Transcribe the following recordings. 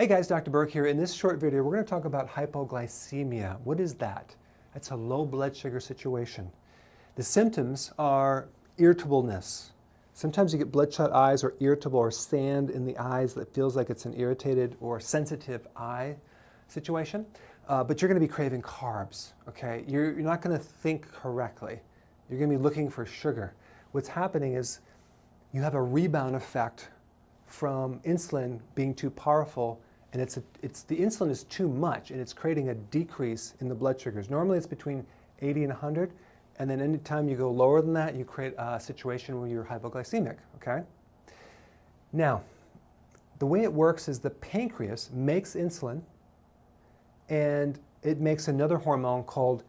Hey guys, Dr. Burke here. In this short video, we're going to talk about hypoglycemia. What is that? It's a low blood sugar situation. The symptoms are irritableness. Sometimes you get bloodshot eyes or irritable or sand in the eyes that feels like it's an irritated or sensitive eye situation. But you're going to be craving carbs, okay? You're not going to think correctly. You're going to be looking for sugar. What's happening is you have a rebound effect from insulin being too powerful, and the insulin is too much, and it's creating a decrease in the blood sugars. Normally it's between 80 and 100, and then anytime you go lower than that, you create a situation where you're hypoglycemic, okay? Now, the way it works is the pancreas makes insulin, and it makes another hormone called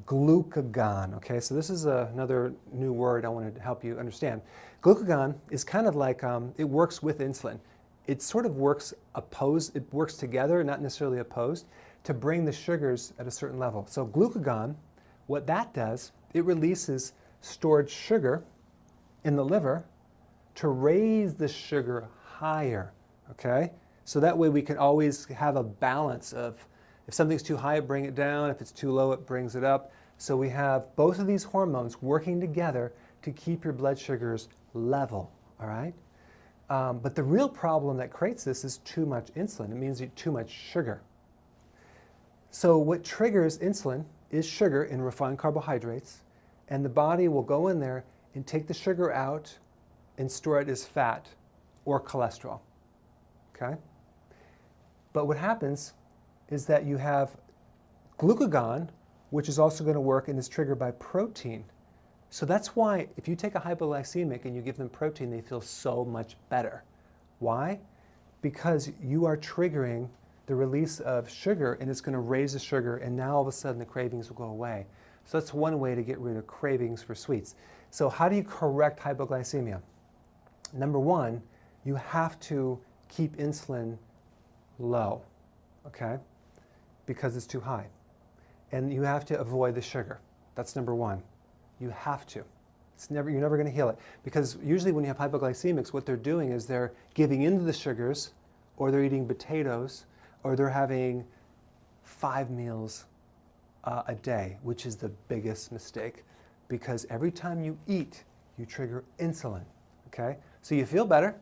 glucagon, okay? So this is another new word I want to help you understand. Glucagon is kind of like, it works with insulin. It sort of works opposed, it works together, not necessarily opposed, to bring the sugars at a certain level. So glucagon, what that does, it releases stored sugar in the liver to raise the sugar higher, okay? So that way we can always have a balance of, if something's too high, bring it down. If it's too low, it brings it up. So we have both of these hormones working together to keep your blood sugars level, all right? But the real problem that creates this is too much insulin. It means too much sugar. So what triggers insulin is sugar in refined carbohydrates, and the body will go in there and take the sugar out and store it as fat or cholesterol, okay? But what happens is that you have glucagon, which is also going to work and is triggered by protein. So that's why if you take a hypoglycemic and you give them protein, they feel so much better. Why? Because you are triggering the release of sugar, and it's going to raise the sugar, and now all of a sudden the cravings will go away. So that's one way to get rid of cravings for sweets. So how do you correct hypoglycemia? Number one, you have to keep insulin low, okay? Because it's too high. And you have to avoid the sugar. That's number one. You have to. You're never going to heal it. Because usually when you have hypoglycemics, what they're doing is they're giving into the sugars, or they're eating potatoes, or they're having 5 meals a day, which is the biggest mistake. Because every time you eat, you trigger insulin, okay? So you feel better,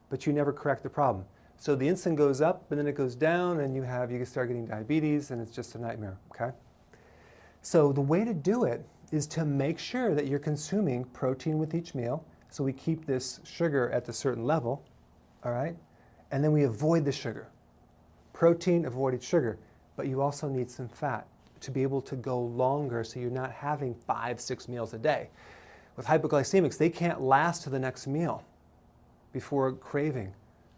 but you never correct the problem. So the insulin goes up, and then it goes down, and you can start getting diabetes, and it's just a nightmare, okay? So the way to do it is to make sure that you're consuming protein with each meal, so we keep this sugar at a certain level, all right? And then we avoid the sugar. Protein, avoided sugar, but you also need some fat to be able to go longer, so you're not having 5-6 meals a day. With hypoglycemics, they can't last to the next meal before craving,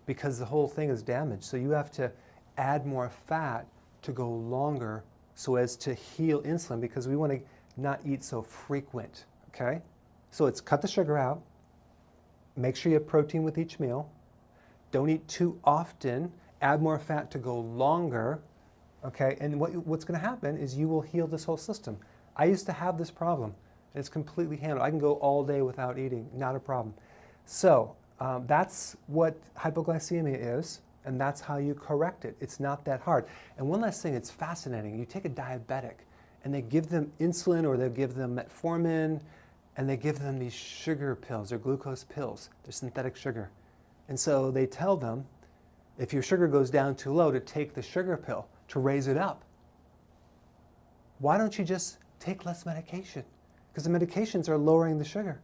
because the whole thing is damaged. So you have to add more fat to go longer so as to heal insulin, because we want to not eat so frequent, okay? So it's cut the sugar out, make sure you have protein with each meal, don't eat too often, add more fat to go longer, okay? And what's going to happen is you will heal this whole system. I used to have this problem, and it's completely handled. I can go all day without eating, not a problem. So that's what hypoglycemia is, and that's how you correct it. It's not that hard. And one last thing, it's fascinating. You take a diabetic, and they give them insulin, or they give them metformin, and they give them these sugar pills, or glucose pills. They're synthetic sugar. And so they tell them, if your sugar goes down too low, to take the sugar pill to raise it up. Why don't you just take less medication? Because the medications are lowering the sugar.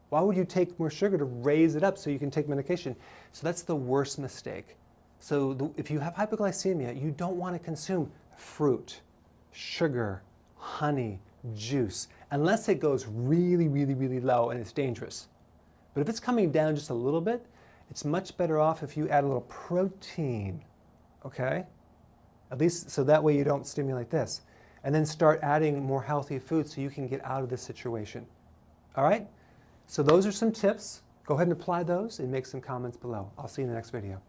Why would you take more sugar to raise it up so you can take medication? So that's the worst mistake. So if you have hypoglycemia, you don't want to consume fruit, sugar, honey, juice, unless it goes really, really, really low and it's dangerous. But if it's coming down just a little bit, it's much better off if you add a little protein, okay? At least so that way you don't stimulate this. And then start adding more healthy food so you can get out of this situation. All right? So those are some tips. Go ahead and apply those and make some comments below. I'll see you in the next video.